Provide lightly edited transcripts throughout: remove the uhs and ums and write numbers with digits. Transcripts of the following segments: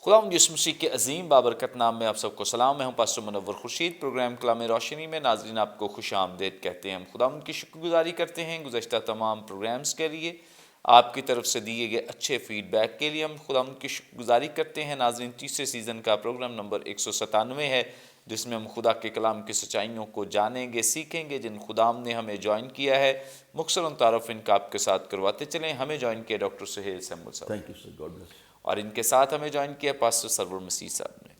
خداوند یسوع مسیح کے عظیم بابرکت نام میں آپ سب کو سلام. میں ہوں پاسٹر منور خورشید. پروگرام کلام روشنی میں ناظرین آپ کو خوش آمدید کہتے ہیں. ہم خداوند کی شکر گزاری کرتے ہیں گزشتہ تمام پروگرامز کے لیے، آپ کی طرف سے دیے گئے اچھے فیڈ بیک کے لیے ہم خداوند کی شکر گزاری کرتے ہیں. ناظرین، تیسرے سیزن کا پروگرام نمبر 197 ہے، جس میں ہم خدا کے کلام کی سچائیوں کو جانیں گے، سیکھیں گے، جن خداوند نے ہمیں جوائن کیا ہے. مختصراً تعارف ان کا آپ کے ساتھ کرواتے چلیں. ہمیں جوائن کیا ڈاکٹر سہیل سیمول صاحب، thank you sir, God bless. اور ان کے ساتھ ہمیں جوائن کیا پاسٹر سرور مسیح صاحب نے.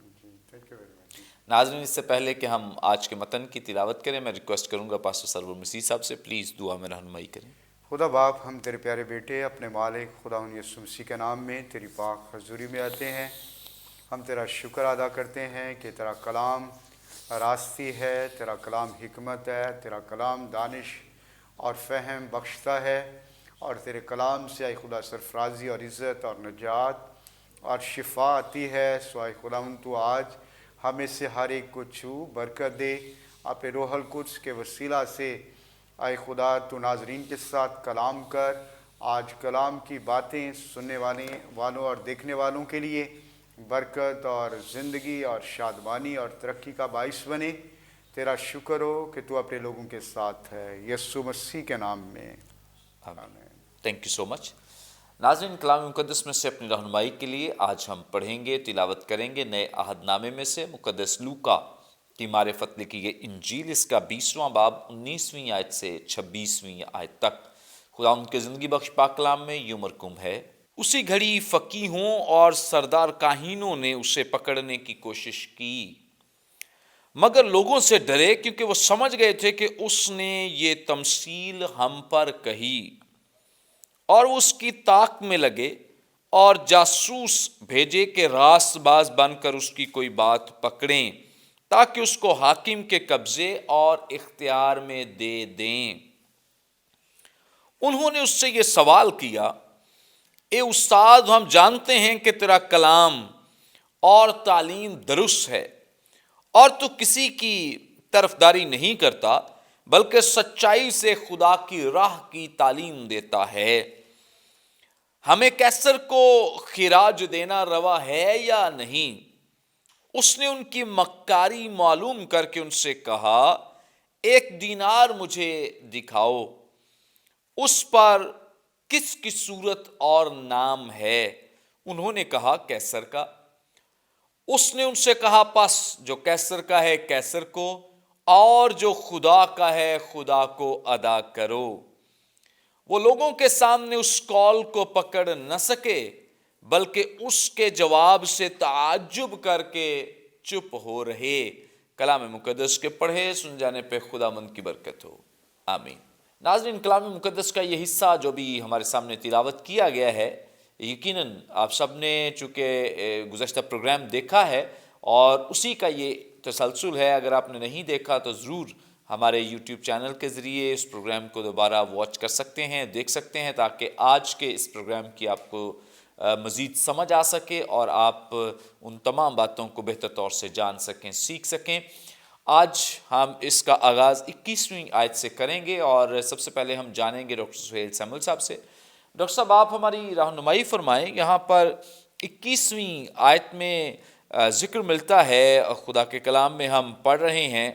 Thank you very much. ناظرین، اس سے پہلے کہ ہم آج کے متن کی تلاوت کریں، میں ریکویسٹ کروں گا پاسٹر سرور مسیح صاحب سے پلیز دعا میں رہنمائی کریں. خدا باپ، ہم تیرے پیارے بیٹے اپنے مالک خدا یسوع مسیح کے نام میں تیری پاک حضوری میں آتے ہیں. ہم تیرا شکر ادا کرتے ہیں کہ تیرا کلام راستی ہے، تیرا کلام حکمت ہے، تیرا کلام دانش اور فہم بخشتا ہے، اور تیرے کلام سے آئی خدا سرفرازی اور عزت اور نجات اور شفا آتی ہے. سو آئی خدا تو آج ہمیں سے ہر ایک کو چھو برکت دے اپنے روح القدس کے وسیلہ سے. آئے خدا تو ناظرین کے ساتھ کلام کر. آج کلام کی باتیں سننے والوں اور دیکھنے والوں کے لیے برکت اور زندگی اور شادمانی اور ترقی کا باعث بنے. تیرا شکر ہو کہ تو اپنے لوگوں کے ساتھ ہے، یسوع مسیح کے نام میں آمین. تھینک یو سو مچ. ناظرین، کلام مقدس میں سے اپنی رہنمائی کے لیے آج ہم پڑھیں گے، تلاوت کریں گے نئے عہد نامے میں سے مقدس لوکا کی معرفت لکھی گئی انجیل، اس کا 20واں باب 19ویں آیت سے 26ویں آیت تک. خدا ان کے زندگی بخش پاک کلام میں یوں مرقوم ہے: اسی گھڑی فقیہوں اور سردار کاہنوں نے اسے پکڑنے کی کوشش کی، مگر لوگوں سے ڈرے، کیونکہ وہ سمجھ گئے تھے کہ اس نے یہ تمثیل ہم پر کہی. اور وہ اس کی طاق میں لگے اور جاسوس بھیجے کہ راست باز بن کر اس کی کوئی بات پکڑیں، تاکہ اس کو حاکم کے قبضے اور اختیار میں دے دیں. انہوں نے اس سے یہ سوال کیا: اے استاد، ہم جانتے ہیں کہ تیرا کلام اور تعلیم درست ہے، اور تو کسی کی طرفداری نہیں کرتا، بلکہ سچائی سے خدا کی راہ کی تعلیم دیتا ہے. ہمیں کیسر کو خراج دینا روا ہے یا نہیں؟ اس نے ان کی مکاری معلوم کر کے ان سے کہا: 1 دینار مجھے دکھاؤ، اس پر کس کی صورت اور نام ہے؟ انہوں نے کہا: کیسر کا. اس نے ان سے کہا: پس جو کیسر کا ہے کیسر کو، اور جو خدا کا ہے خدا کو ادا کرو. وہ لوگوں کے سامنے اس قول کو پکڑ نہ سکے، بلکہ اس کے جواب سے تعجب کر کے چپ ہو رہے. کلام مقدس کے پڑھے سن جانے پہ خدا مند کی برکت ہو، آمین. ناظرین، کلام مقدس کا یہ حصہ جو بھی ہمارے سامنے تلاوت کیا گیا ہے، یقیناً آپ سب نے چونکہ گزشتہ پروگرام دیکھا ہے اور اسی کا یہ تسلسل ہے. اگر آپ نے نہیں دیکھا تو ضرور ہمارے یوٹیوب چینل کے ذریعے اس پروگرام کو دوبارہ واچ کر سکتے ہیں، دیکھ سکتے ہیں، تاکہ آج کے اس پروگرام کی آپ کو مزید سمجھ آ سکے اور آپ ان تمام باتوں کو بہتر طور سے جان سکیں، سیکھ سکیں. آج ہم اس کا آغاز 21ویں آیت سے کریں گے، اور سب سے پہلے ہم جانیں گے ڈاکٹر سہیل سیمول صاحب سے. ڈاکٹر صاحب، آپ ہماری رہنمائی فرمائیں. یہاں پر 21ویں آیت میں ذکر ملتا ہے، خدا کے کلام میں ہم پڑھ رہے ہیں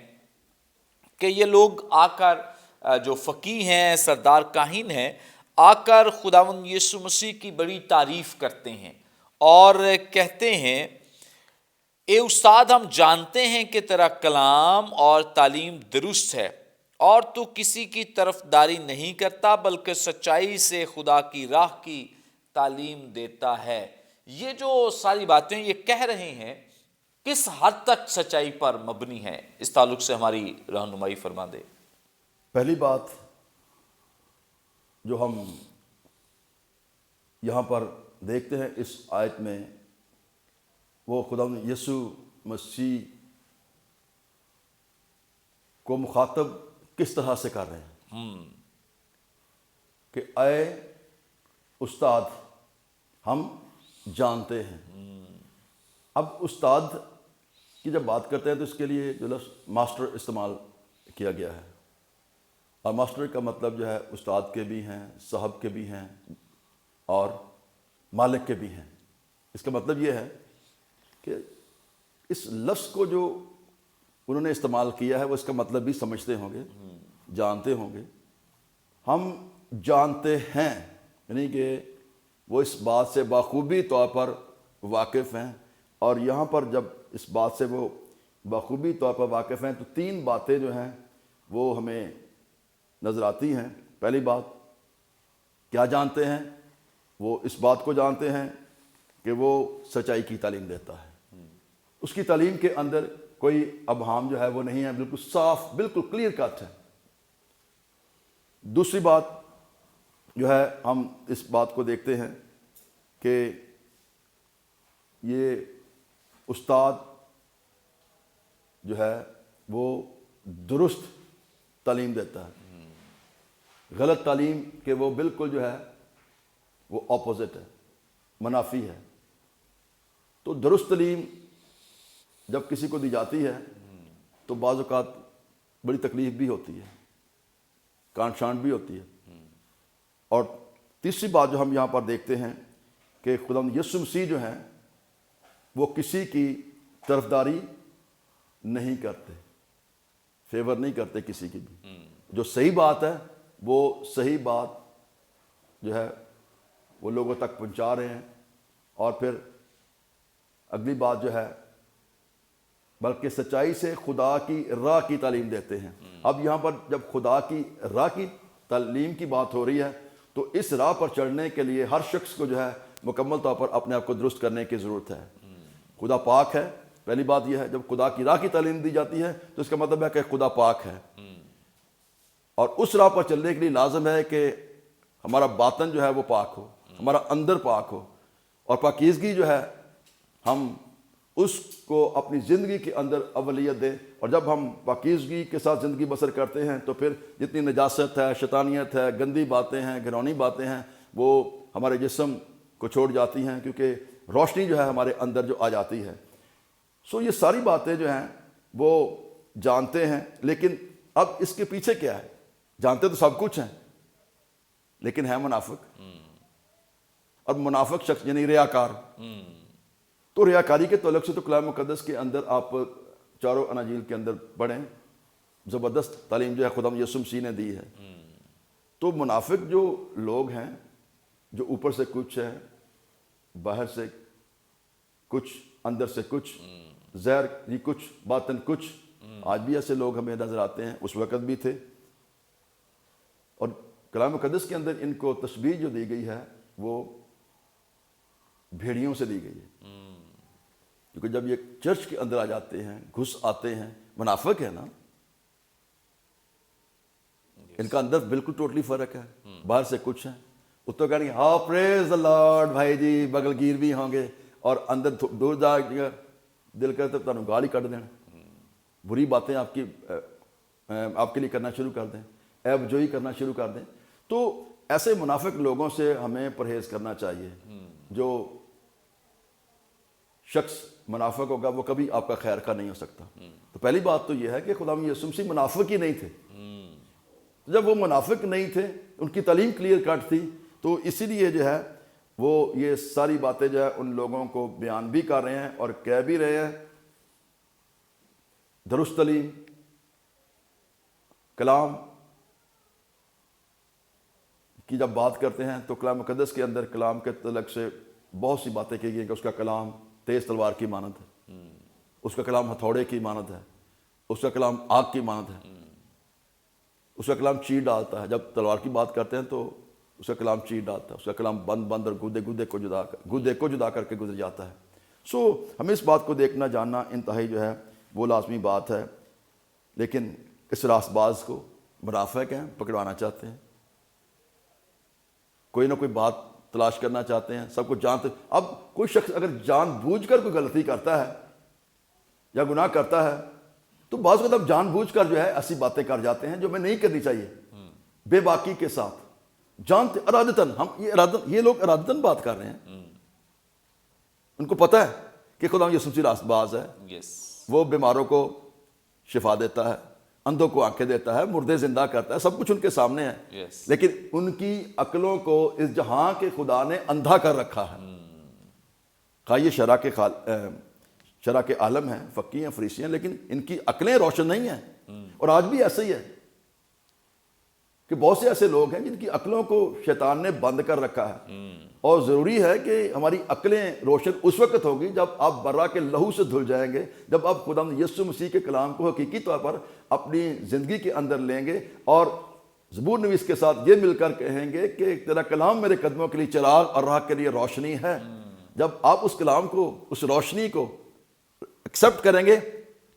کہ یہ لوگ آ کر، جو فقیہ ہیں، سردار کاہن ہیں، آ کر خداوند یسوع مسیح کی بڑی تعریف کرتے ہیں اور کہتے ہیں: اے استاد، ہم جانتے ہیں کہ تیرا کلام اور تعلیم درست ہے، اور تو کسی کی طرفداری نہیں کرتا، بلکہ سچائی سے خدا کی راہ کی تعلیم دیتا ہے. یہ جو ساری باتیں یہ کہہ رہے ہیں، کس حد تک سچائی پر مبنی ہے؟ اس تعلق سے ہماری رہنمائی فرما دے. پہلی بات جو ہم یہاں پر دیکھتے ہیں اس آیت میں، وہ خدا یسوع مسیح کو مخاطب کس طرح سے کر رہے ہیں کہ اے استاد، ہم جانتے ہیں. اب استاد کی جب بات کرتے ہیں تو اس کے لیے جو لفظ ماسٹر استعمال کیا گیا ہے، اور ماسٹر کا مطلب جو ہے استاد کے بھی ہیں، صاحب کے بھی ہیں، اور مالک کے بھی ہیں. اس کا مطلب یہ ہے کہ اس لفظ کو جو انہوں نے استعمال کیا ہے وہ اس کا مطلب بھی سمجھتے ہوں گے، جانتے ہوں گے۔ ہم جانتے ہیں یعنی کہ وہ اس بات سے بخوبی طور پر واقف ہیں، اور یہاں پر جب اس بات سے وہ بخوبی طور پر واقف ہیں تو تین باتیں جو ہیں وہ ہمیں نظر آتی ہیں۔ پہلی بات کیا جانتے ہیں؟ وہ اس بات کو جانتے ہیں کہ وہ سچائی کی تعلیم دیتا ہے، اس کی تعلیم کے اندر کوئی ابہام جو ہے وہ نہیں ہے، بالکل صاف، بالکل کلیئر کٹ ہے۔ دوسری بات جو ہے ہم اس بات کو دیکھتے ہیں کہ یہ استاد جو ہے وہ درست تعلیم دیتا ہے، غلط تعلیم کہ وہ بالکل جو ہے وہ اپوزٹ ہے، منافی ہے۔ تو درست تعلیم جب کسی کو دی جاتی ہے تو بعض اوقات بڑی تکلیف بھی ہوتی ہے، کانٹ شانٹ بھی ہوتی ہے۔ اور تیسری بات جو ہم یہاں پر دیکھتے ہیں کہ خداوند یسوع مسیح جو ہیں وہ کسی کی طرفداری نہیں کرتے، فیور نہیں کرتے کسی کی بھی۔ جو صحیح بات ہے وہ صحیح بات جو ہے وہ لوگوں تک پہنچا رہے ہیں، اور پھر اگلی بات جو ہے بلکہ سچائی سے خدا کی راہ کی تعلیم دیتے ہیں۔ اب یہاں پر جب خدا کی راہ کی تعلیم کی بات ہو رہی ہے تو اس راہ پر چڑھنے کے لیے ہر شخص کو جو ہے مکمل طور پر اپنے آپ کو درست کرنے کی ضرورت ہے۔ خدا پاک ہے، پہلی بات یہ ہے، جب خدا کی راہ کی تعلیم دی جاتی ہے تو اس کا مطلب ہے کہ خدا پاک ہے، اور اس راہ پر چلنے کے لیے لازم ہے کہ ہمارا باطن جو ہے وہ پاک ہو، ہمارا اندر پاک ہو، اور پاکیزگی جو ہے ہم اس کو اپنی زندگی کے اندر اولیت دیں۔ اور جب ہم پاکیزگی کے ساتھ زندگی بسر کرتے ہیں تو پھر جتنی نجاست ہے، شیطانیت ہے، گندی باتیں ہیں، گھرونی باتیں ہیں، وہ ہمارے جسم کو چھوڑ جاتی ہیں، کیونکہ روشنی جو ہے ہمارے اندر جو آ جاتی ہے۔ سو یہ ساری باتیں جو ہیں وہ جانتے ہیں، لیکن اب اس کے پیچھے کیا ہے؟ جانتے تو سب کچھ ہیں لیکن ہے منافق، اور منافق شخص یعنی ریاکار۔ تو ریاکاری کے تعلق سے تو کلام مقدس کے اندر آپ چاروں اناجیل کے اندر پڑھیں، زبردست تعلیم جو ہے خدا یسوع مسیح نے دی ہے۔ تو منافق جو لوگ ہیں، جو اوپر سے کچھ ہے، باہر سے کچھ، اندر سے کچھ، ظاہر یہ کچھ، باطن کچھ، آج بھی ایسے لوگ ہمیں نظر آتے ہیں، اس وقت بھی تھے۔ اور کلام مقدس کے اندر ان کو تشبیہ جو دی گئی ہے وہ بھیڑیوں سے دی گئی ہے، کیونکہ جب یہ چرچ کے اندر آ جاتے ہیں، گھس آتے ہیں، منافق ہے نا، ان کا اندر بالکل ٹوٹلی فرق ہے، باہر سے کچھ ہے، وہ تو کہیں گے ہاں پریز دی لارڈ بھائی جی، بغل گیر بھی ہوں گے، اور اندر دور جا دل کرتے تمہیں گالی کٹ دیں، بری باتیں آپ کے لیے کرنا شروع کر دیں، عیب جوئی کرنا شروع کر دیں۔ تو ایسے منافق لوگوں سے ہمیں پرہیز کرنا چاہیے۔ جو شخص منافق ہوگا وہ کبھی آپ کا خیر خواہ نہیں ہو سکتا۔ تو پہلی بات تو یہ ہے کہ خدا یسوع مسیح منافق ہی نہیں تھے۔ جب وہ منافق نہیں تھے، ان کی تعلیم کلیئر کٹ تھی، تو اسی لیے جو ہے وہ یہ ساری باتیں جو ہے ان لوگوں کو بیان بھی کر رہے ہیں اور کہہ بھی رہے ہیں۔ درست تعلیم، کلام کی جب بات کرتے ہیں تو کلام مقدس کے اندر کلام کے تعلق سے بہت سی باتیں کی گئی کہ اس کا کلام تیز تلوار کی مانند ہے، اس کا کلام ہتھوڑے کی مانند ہے، اس کا کلام آگ کی مانند ہے، اس کا کلام چیر ڈالتا ہے۔ جب تلوار کی بات کرتے ہیں تو اس کا کلام چیر ڈالتا ہے، اس کا کلام بند اور گودے کو جدا کر کے گزر جاتا ہے۔ سو ہمیں اس بات کو دیکھنا جاننا انتہائی جو ہے وہ لازمی بات ہے۔ لیکن اس راست باز کو منافق ہیں، پکڑوانا چاہتے ہیں، کوئی نہ کوئی بات تلاش کرنا چاہتے ہیں، سب کچھ جانتے۔ اب کوئی شخص اگر جان بوجھ کر کوئی غلطی کرتا ہے یا گناہ کرتا ہے تو بعض وقت اب جان بوجھ کر جو ہے ایسی باتیں کر جاتے ہیں جو ہمیں نہیں کرنی چاہیے، بے باکی کے ساتھ جانتے، ارادتاً یہ لوگ ارادتاً بات کر رہے ہیں۔ ان کو پتہ ہے کہ خدا یسوع مسیح راست باز ہے، وہ بیماروں کو شفا دیتا ہے، اندھوں کو آنکھیں دیتا ہے، مردے زندہ کرتا ہے، سب کچھ ان کے سامنے ہے۔ لیکن ان کی عقلوں کو اس جہاں کے خدا نے اندھا کر رکھا ہے۔ خواہ یہ شرع کے عالم ہیں، فقی ہیں، فریسی ہیں، لیکن ان کی عقلیں روشن نہیں ہیں. اور آج بھی ایسے ہی ہے کہ بہت سے ایسے لوگ ہیں جن کی عقلوں کو شیطان نے بند کر رکھا ہے. اور ضروری ہے کہ ہماری عقلیں روشن اس وقت ہوگی جب آپ برا کے لہو سے دھل جائیں گے، جب آپ خداوند یسوع مسیح کے کلام کو حقیقی طور پر اپنی زندگی کے اندر لیں گے اور زبور نویس کے ساتھ یہ مل کر کہیں گے کہ تیرا کلام میرے قدموں کے لیے چراغ اور راہ کے لیے روشنی ہے. جب آپ اس کلام کو، اس روشنی کو ایکسیپٹ کریں گے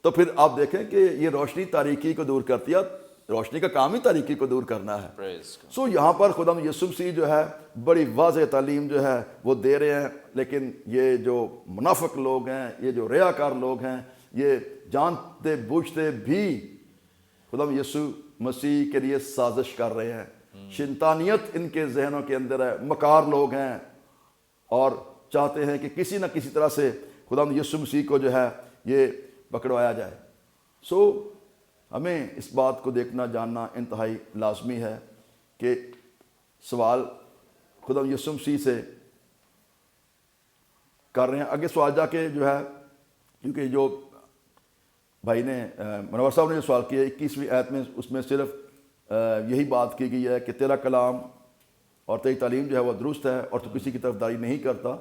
تو پھر آپ دیکھیں کہ یہ روشنی تاریکی کو دور کرتی ہے. روشنی کا کام ہی تاریکی کو دور کرنا ہے. سو یہاں پر خداوند یسوع مسیح جو ہے بڑی واضح تعلیم جو ہے وہ دے رہے ہیں، لیکن یہ جو منافق لوگ ہیں، یہ جو ریاکار لوگ ہیں، یہ جانتے بوجھتے بھی خداوند یسوع مسیح کے لیے سازش کر رہے ہیں. شیطانیت ان کے ذہنوں کے اندر ہے، مکار لوگ ہیں اور چاہتے ہیں کہ کسی نہ کسی طرح سے خداوند یسوع مسیح کو جو ہے یہ پکڑوایا جائے. سو ہمیں اس بات کو دیکھنا جاننا انتہائی لازمی ہے کہ سوال خداوند یسوع مسیح سے کر رہے ہیں. آگے سوال جا کے جو ہے، کیونکہ جو بھائی نے منور صاحب نے جو سوال کیا 21ویں آیت میں، اس میں صرف یہی بات کی گئی ہے کہ تیرا کلام اور تیری تعلیم جو ہے وہ درست ہے اور تو کسی کی طرفداری نہیں کرتا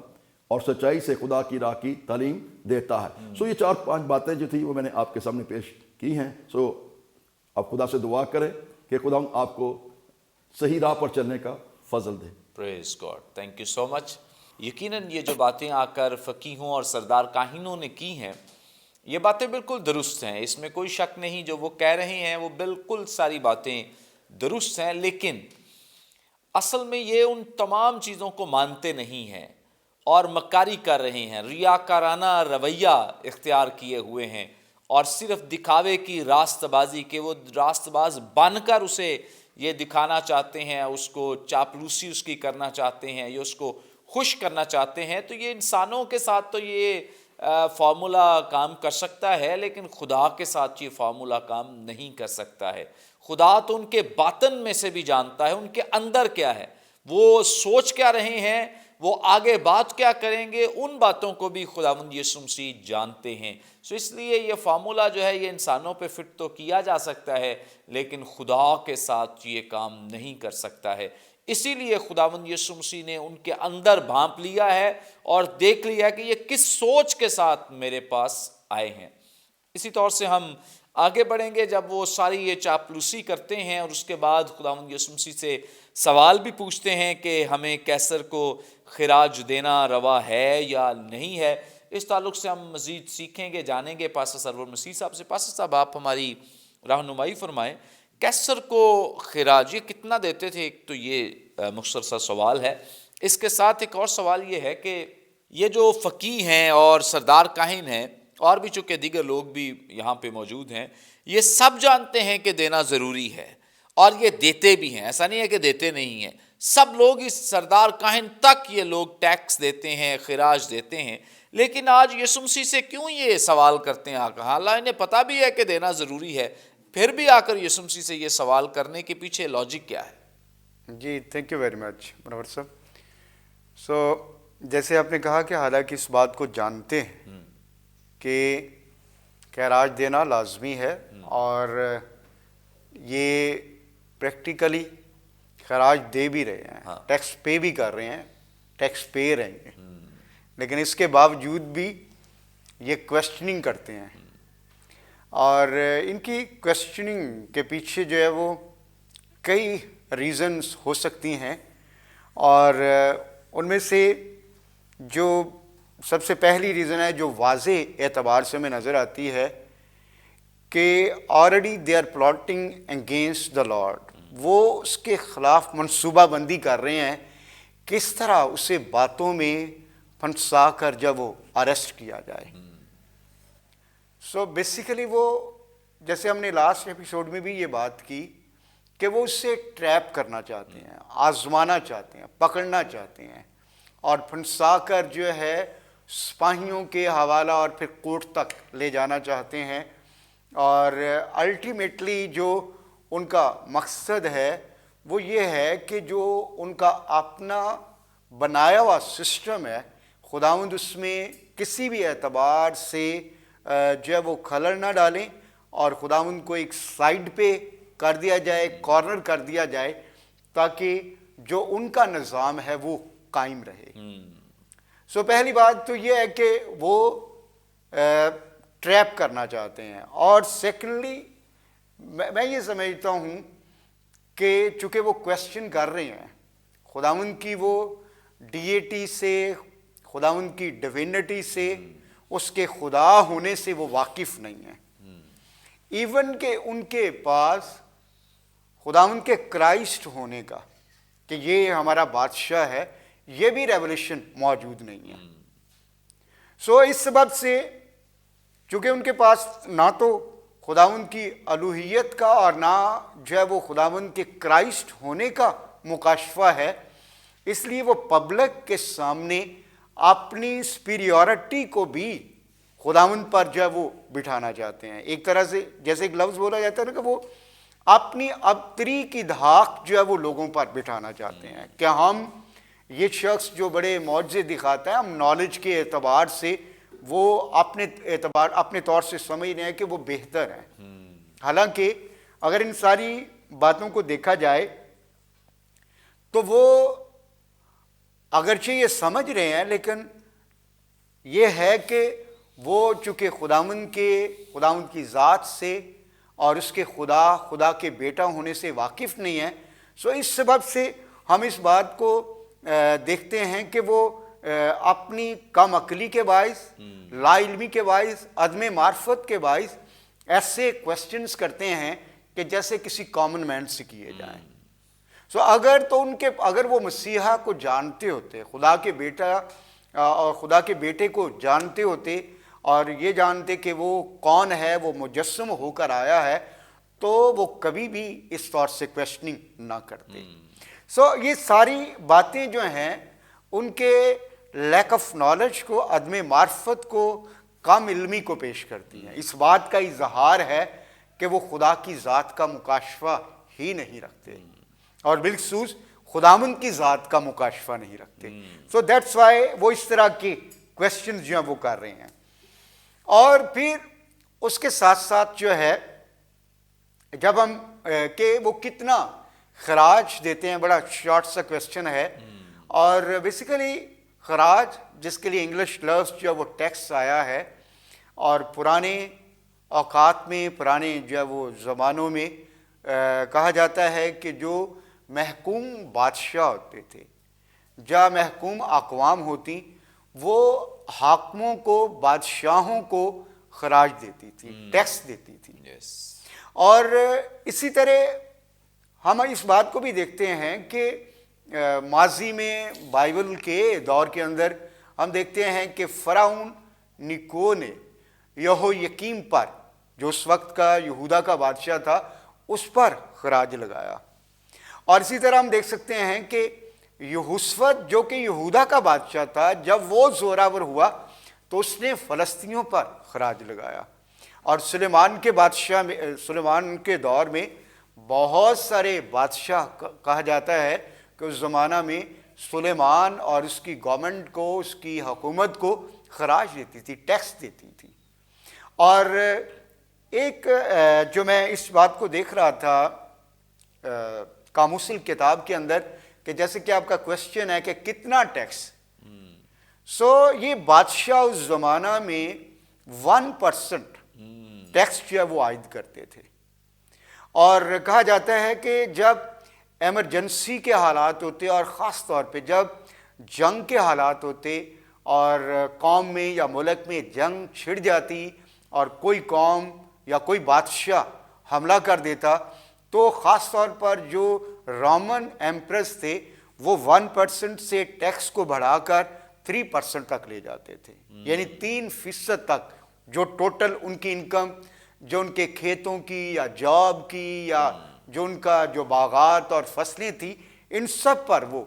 اور سچائی سے خدا کی راہ کی تعلیم دیتا ہے. سو یہ 4-5 باتیں جو تھی وہ میں نے آپ کے سامنے پیش کی ہیں. سو آپ خدا سے دعا کریں کہ خدا آپ کو صحیح راہ پر چلنے کا فضل دے. پریز گاڈ، تھینک یو سو مچ. یقیناً یہ جو باتیں آ کر فقیہوں اور سردار کاہنوں نے کی ہیں، یہ باتیں بالکل درست ہیں، اس میں کوئی شک نہیں. جو وہ کہہ رہے ہیں وہ بالکل ساری باتیں درست ہیں، لیکن اصل میں یہ ان تمام چیزوں کو مانتے نہیں ہیں اور مکاری کر رہے ہیں، ریاکارانہ رویہ اختیار کیے ہوئے ہیں اور صرف دکھاوے کی راست بازی کے وہ راست باز بن کر اسے یہ دکھانا چاہتے ہیں، اس کو چاپلوسی اس کی کرنا چاہتے ہیں، یہ اس کو خوش کرنا چاہتے ہیں. تو یہ انسانوں کے ساتھ تو یہ فارمولا کام کر سکتا ہے، لیکن خدا کے ساتھ یہ فارمولا کام نہیں کر سکتا ہے. خدا تو ان کے باطن میں سے بھی جانتا ہے، ان کے اندر کیا ہے، وہ سوچ کیا رہے ہیں، وہ آگے بات کیا کریں گے، ان باتوں کو بھی خداوند یسوع مسیح جانتے ہیں. سو اس لیے یہ فارمولا جو ہے یہ انسانوں پہ فٹ تو کیا جا سکتا ہے، لیکن خدا کے ساتھ یہ کام نہیں کر سکتا ہے. اسی لیے خداوند یسوع مسیح نے ان کے اندر بھانپ لیا ہے اور دیکھ لیا کہ یہ کس سوچ کے ساتھ میرے پاس آئے ہیں. اسی طور سے ہم آگے بڑھیں گے جب وہ ساری یہ چاپلوسی کرتے ہیں اور اس کے بعد خداوند یسوع مسیح سے سوال بھی پوچھتے ہیں کہ ہمیں قیصر کو خراج دینا روا ہے یا نہیں ہے. اس تعلق سے ہم مزید سیکھیں گے، جانیں گے پاسٹر سرور مسیح صاحب سے. پاسٹر صاحب آپ ہماری رہنمائی فرمائیں، قیصر کو خراج یہ کتنا دیتے تھے؟ ایک تو یہ مختصر سا سوال ہے. اس کے ساتھ ایک اور سوال یہ ہے کہ یہ جو فقیہ ہیں اور سردار کاہن ہیں اور بھی چونکہ دیگر لوگ بھی یہاں پہ موجود ہیں، یہ سب جانتے ہیں کہ دینا ضروری ہے اور یہ دیتے بھی ہیں. ایسا نہیں ہے کہ دیتے نہیں ہیں، سب لوگ اس سردار کاہن تک یہ لوگ ٹیکس دیتے ہیں، خراج دیتے ہیں. لیکن آج یسوع مسیح سے کیوں یہ سوال کرتے ہیں آ کر؟ حالانکہ انہیں پتہ بھی ہے کہ دینا ضروری ہے، پھر بھی آ کر یسوع مسیح سے یہ سوال کرنے کے پیچھے لاجک کیا ہے؟ جی تھینک یو ویری مچ منور صاحب. سو جیسے آپ نے کہا کہ حالانکہ اس بات کو جانتے ہیں کہ خراج دینا لازمی ہے اور یہ پریکٹیکلی خراج دے بھی رہے ہیں، ٹیکس پے بھی کر رہے ہیں، ٹیکس پے رہے ہیں، لیکن اس کے باوجود بھی یہ کویسچننگ کرتے ہیں. اور ان کی کویسچننگ کے پیچھے جو ہے وہ کئی ریزنز ہو سکتی ہیں، اور ان میں سے جو سب سے پہلی ریزن ہے جو واضح اعتبار سے ہمیں نظر آتی ہے کہ already they are plotting against the lord. وہ اس کے خلاف منصوبہ بندی کر رہے ہیں کس طرح اسے باتوں میں پھنسا کر جب وہ اریسٹ کیا جائے. سو بیسیکلی وہ جیسے ہم نے لاسٹ ایپیسوڈ میں بھی یہ بات کی کہ وہ اس سے ٹریپ کرنا چاہتے ہیں، آزمانا چاہتے ہیں، پکڑنا چاہتے ہیں اور پھنسا کر جو ہے سپاہیوں کے حوالہ اور پھر کورٹ تک لے جانا چاہتے ہیں. اور الٹیمیٹلی جو ان کا مقصد ہے وہ یہ ہے کہ جو ان کا اپنا بنایا ہوا سسٹم ہے خداوند اس میں کسی بھی اعتبار سے جو ہے وہ خلل نہ ڈالیں اور خداوند کو ایک سائڈ پہ کر دیا جائے, کارنر کر دیا جائے, تاکہ جو ان کا نظام ہے وہ قائم رہے. سو پہلی بات تو یہ ہے کہ وہ ٹریپ کرنا چاہتے ہیں. اور سیکنڈلی میں یہ سمجھتا ہوں کہ چونکہ وہ کویسچن کر رہے ہیں خداوند کی وہ ڈیٹی سے, خداوند کی ڈیوینٹی سے, اس کے خدا ہونے سے وہ واقف نہیں ہیں. ایون کہ ان کے پاس خداوند کے کرائسٹ ہونے کا, کہ یہ ہمارا بادشاہ ہے, یہ بھی ریولیشن موجود نہیں ہے. سو اس سبب سے چونکہ ان کے پاس نہ تو خداوند کی الوہیت کا اور نہ جو ہے وہ خداوند کے کرائسٹ ہونے کا مکاشفہ ہے, اس لیے وہ پبلک کے سامنے اپنی سپیریورٹی کو بھی خداوند پر جو ہے وہ بٹھانا چاہتے ہیں. ایک طرح سے جیسے ایک لفظ بولا جاتا ہے نا کہ وہ اپنی ابتری کی دھاک جو ہے وہ لوگوں پر بٹھانا چاہتے ہیں کہ ہم یہ شخص جو بڑے معجزے دکھاتا ہے, ہم نالج کے اعتبار سے وہ اپنے طور سے سمجھ رہے ہیں کہ وہ بہتر ہیں. حالانکہ اگر ان ساری باتوں کو دیکھا جائے تو وہ اگرچہ یہ سمجھ رہے ہیں, لیکن یہ ہے کہ وہ چونکہ خداوند کی ذات سے اور اس کے خدا کے بیٹا ہونے سے واقف نہیں ہیں. سو اس سبب سے ہم اس بات کو دیکھتے ہیں کہ وہ اپنی کم عقلی کے باعث, لا علمی کے باعث, عدم معرفت کے باعث ایسے کویسچنز کرتے ہیں کہ جیسے کسی کامن مین سے کیے جائیں. سو اگر وہ مسیحا کو جانتے ہوتے, خدا کے بیٹا اور خدا کے بیٹے کو جانتے ہوتے اور یہ جانتے کہ وہ کون ہے, وہ مجسم ہو کر آیا ہے, تو وہ کبھی بھی اس طور سے کویسچننگ نہ کرتے. سو یہ ساری باتیں جو ہیں ان کے لیک آف نالج کو, عدم معرفت کو, کم علمی کو پیش کرتی ہیں. اس بات کا اظہار ہے کہ وہ خدا کی ذات کا مکاشفہ ہی نہیں رکھتے, اور بالخصوص خداوند کی ذات کا مکاشفہ نہیں رکھتے. سو دیٹس وائی وہ اس طرح کے کویسچنز جو ہیں وہ کر رہے ہیں. اور پھر اس کے ساتھ ساتھ جو ہے جب ہم کہ وہ کتنا خراج دیتے ہیں, بڑا شارٹ سا کویسچن ہے. اور بیسیکلی خراج, جس کے لیے انگلش لفظ جو ہے وہ ٹیکس آیا ہے, اور پرانے اوقات میں, پرانے جو ہے وہ زمانوں میں کہا جاتا ہے کہ جو محکوم بادشاہ ہوتے تھے, جہاں محکوم اقوام ہوتی, وہ حاکموں کو, بادشاہوں کو خراج دیتی تھی, ٹیکس دیتی تھی. اور اسی طرح ہم اس بات کو بھی دیکھتے ہیں کہ ماضی میں بائبل کے دور کے اندر ہم دیکھتے ہیں کہ فرعون نیکو نے یہویکیم پر, جو اس وقت کا یہودا کا بادشاہ تھا, اس پر خراج لگایا. اور اسی طرح ہم دیکھ سکتے ہیں کہ یہوشفت جو کہ یہودا کا بادشاہ تھا, جب وہ زوراور ہوا تو اس نے فلسطینیوں پر خراج لگایا. اور سلیمان کے دور میں بہت سارے بادشاہ کہا جاتا ہے کہ اس زمانہ میں سلیمان اور اس کی گورنمنٹ کو, اس کی حکومت کو خراج دیتی تھی, ٹیکس دیتی تھی. اور ایک جو میں اس بات کو دیکھ رہا تھا قاموس الکتاب کے اندر, کہ جیسے کہ آپ کا کویسچن ہے کہ کتنا ٹیکس, سو یہ بادشاہ اس زمانہ میں 1% ٹیکس جو ہے وہ عائد کرتے تھے. اور کہا جاتا ہے کہ جب ایمرجنسی کے حالات ہوتے, اور خاص طور پہ جب جنگ کے حالات ہوتے اور قوم میں یا ملک میں جنگ چھڑ جاتی اور کوئی قوم یا کوئی بادشاہ حملہ کر دیتا, تو خاص طور پر جو رومن ایمپریس تھے وہ 1% سے ٹیکس کو بڑھا کر 3% تک لے جاتے تھے. یعنی 3% تک جو ٹوٹل ان کی انکم, جو ان کے کھیتوں کی یا جاب کی یا جو ان کا جو باغات اور فصلیں تھیں, ان سب پر وہ